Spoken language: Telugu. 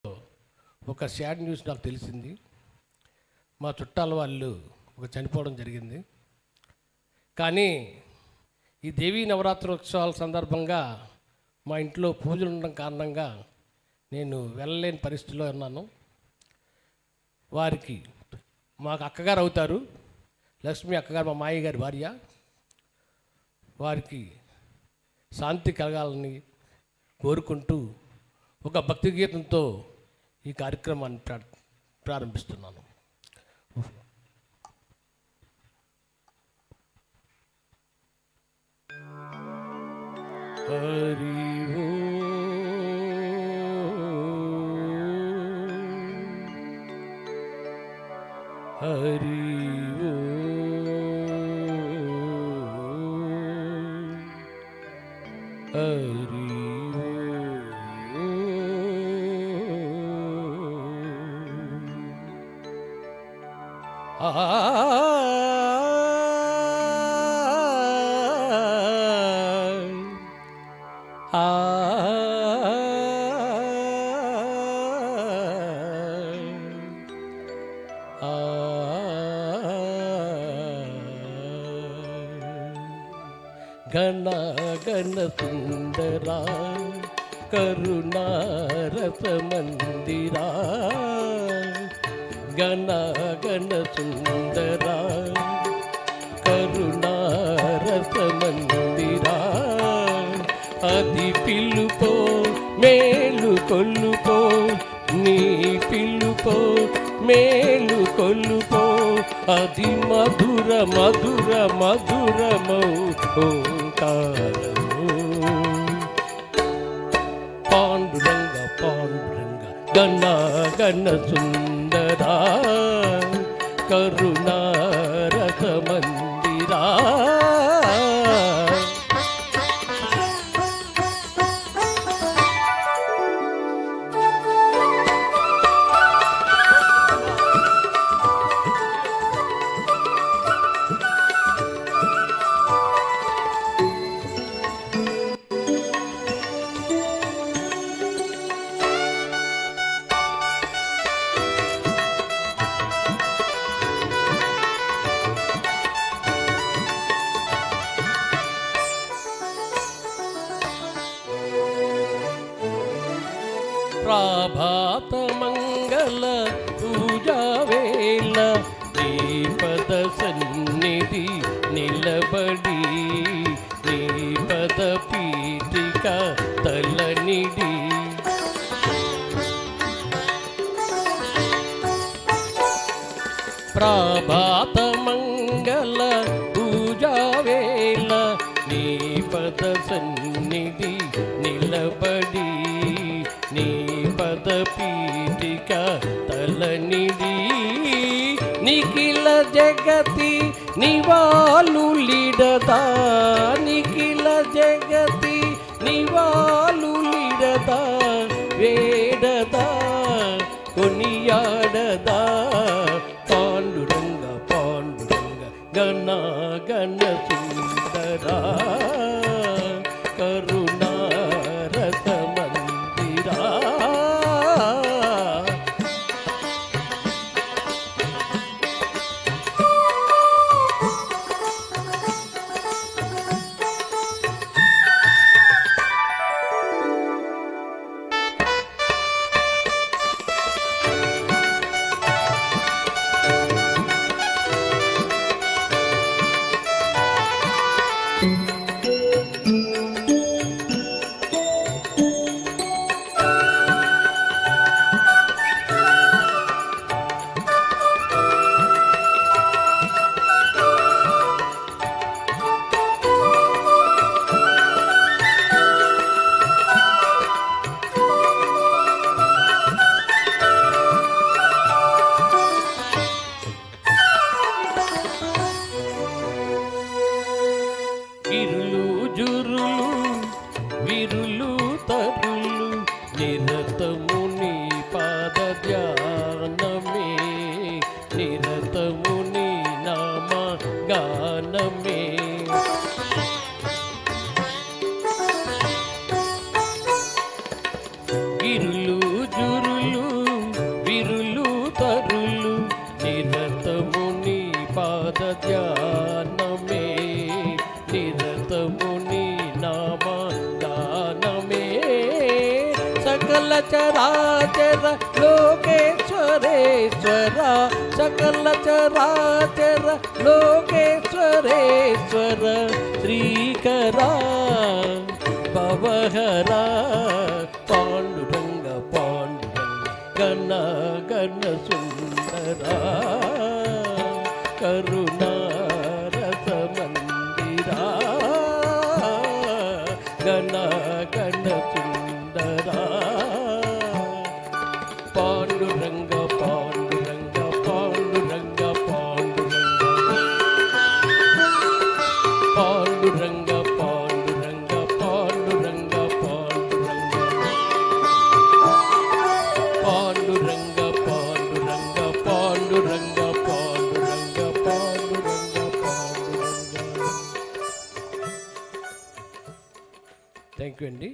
ఒక సాడ్ న్యూస్ నాకు తెలిసింది. మా చుట్టాల వాళ్ళు ఒక చనిపోవడం జరిగింది. కానీ ఈ దేవీ నవరాత్రోత్సవాల సందర్భంగా మా ఇంట్లో పూజలు ఉండడం కారణంగా నేను వెళ్ళలేని పరిస్థితిలో ఉన్నాను. వారికి మాకు అక్కగారు అవుతారు, లక్ష్మి అక్కగారు, మా మాయ్య గారి భార్య. వారికి శాంతి కలగాలని కోరుకుంటూ ఒక భక్తి గీతంతో ఈ కార్యక్రమాన్ని ప్రారంభిస్తున్నాను. హరి హరి హరి గణ గణ సుందరా కరుణారస మందిరా, గణ గణ సుందరా కరుణారస మందిరా, అది పిలుపో మేలు కొల్లుపో, నీ పిలుపో మేలు కొల్లుపో, అది మధుర మధుర మధురమౌ ఓంకారము. పాండురంగ పాండురంగ గణ గణ సుందరా కరుణారస మందిరా. ప్రభాత మంగళ పూజా వేళ నీ పద సన్నిధి నిలబడి, నీ పద పీఠిక తలనిడి, ప్రభాత మంగళ పూజా వేళ నీ పద సన్నిధి నిలబడి, నీ పద పీఠిక తలనిడి, నిఖిల జగతి నివాళులిడదా, నిఖిల జగతి నివాళులిడదా, వేడదా కొనియాడదా, పాండురంగ పాండురంగ గణ గణ సుందరా కరుణారస మందిరా. చరాచర లోకేశ్వరేశ్వర సకల చరాచర లోకేశ్వరేశ్వర శ్రీకరా భవహరా పాండురంగ పాండురంగ గణ గణ సుందరా కరుణారస మందిరా గణ గణ సుందరా పాండురంగ పాండురంగ పాండురంగ పాండురంగ పాండురంగ పాండురంగ పాండురంగ పాండురంగ పాండురంగ పాండురంగ పాండురంగ. థ్యాంక్ యూ అండి.